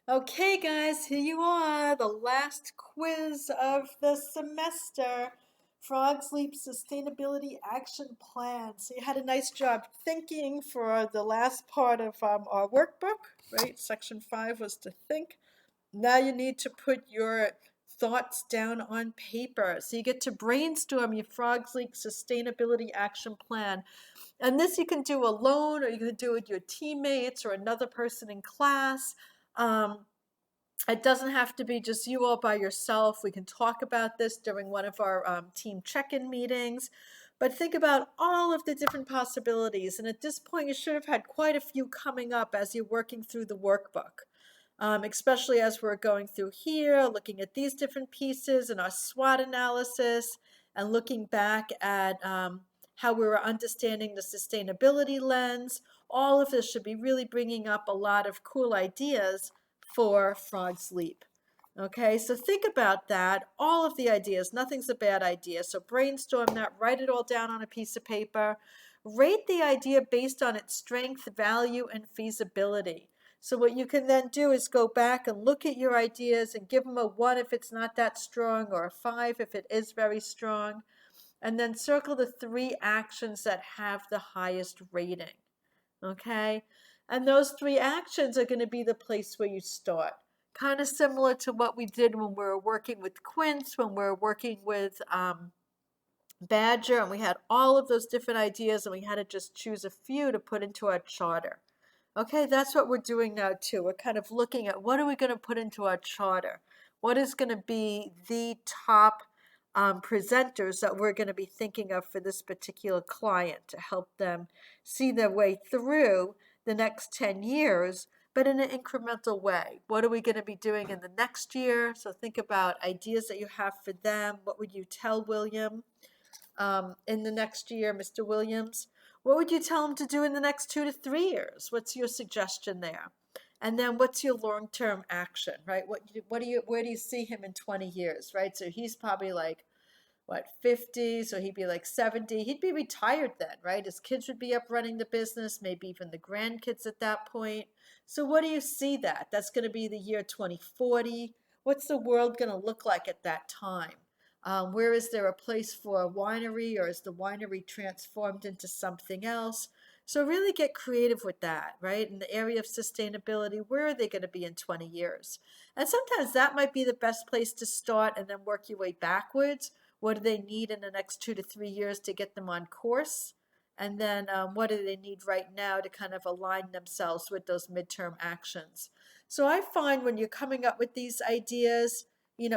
Okay, guys, here you are, the last quiz of the semester. Frog Leap Sustainability Action Plan. So you had a nice job thinking for the last part of our workbook, right? Section 5 was to think. Now you need to put your thoughts down on paper. So you get to brainstorm your Frog Leap Sustainability Action Plan. And this you can do alone, or you can do it with your teammates or another person in class. It doesn't have to be just you all by yourself. We can talk about this during one of our team check-in meetings. But think about all of the different possibilities. And at this point, you should have had quite a few coming up as you're working through the workbook, especially as we're going through here, looking at these different pieces and our SWOT analysis, and looking back at how we were understanding the sustainability lens. All of this should be really bringing up a lot of cool ideas for Frog's Leap. Okay, so think about that. All of the ideas, nothing's a bad idea. So brainstorm that, write it all down on a piece of paper. Rate the idea based on its strength, value, and feasibility. So what you can then do is go back and look at your ideas and give them a 1 if it's not that strong, or a 5 if it is very strong. And then circle the 3 actions that have the highest rating. Okay? And those 3 actions are going to be the place where you start. Kind of similar to what we did when we were working with Quince, when we were working with Badger, and we had all of those different ideas, and we had to just choose a few to put into our charter. Okay, that's what we're doing now too. We're kind of looking at what are we going to put into our charter? What is going to be the top presenters that we're going to be thinking of for this particular client to help them see their way through the next 10 years, but in an incremental way. What are we going to be doing in the next year? So think about ideas that you have for them. What would you tell William in the next year, Mr. Williams? What would you tell him to do in the next 2 to 3 years? What's your suggestion there? And then what's your long-term action, right? Where do you see him in 20 years, right? So he's probably like, what, 50, so he'd be like 70. He'd be retired then, right? His kids would be up running the business, maybe even the grandkids at that point. So what do you see that? That's going to be the year 2040. What's the world going to look like at that time? Where is there a place for a winery, or is the winery transformed into something else? So really get creative with that, right? In the area of sustainability, where are they going to be in 20 years? And sometimes that might be the best place to start and then work your way backwards. What do they need in the next 2 to 3 years to get them on course? And then what do they need right now to kind of align themselves with those midterm actions? So I find when you're coming up with these ideas,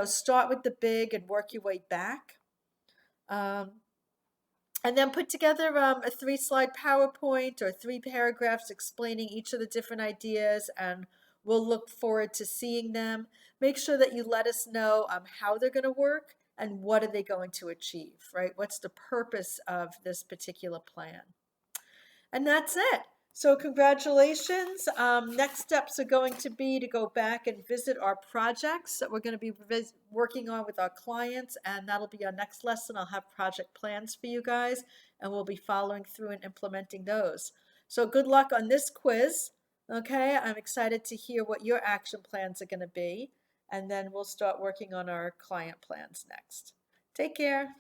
start with the big and work your way back. Um, and then put together a 3-slide PowerPoint or 3 paragraphs explaining each of the different ideas, and we'll look forward to seeing them. Make sure that you let us know how they're going to work and what are they going to achieve, right? What's the purpose of this particular plan? And that's it. So congratulations. Next steps are going to be to go back and visit our projects that we're going to be working on with our clients, and that'll be our next lesson. I'll have project plans for you guys, and we'll be following through and implementing those. So good luck on this quiz. Okay, I'm excited to hear what your action plans are going to be, and then we'll start working on our client plans next. Take care.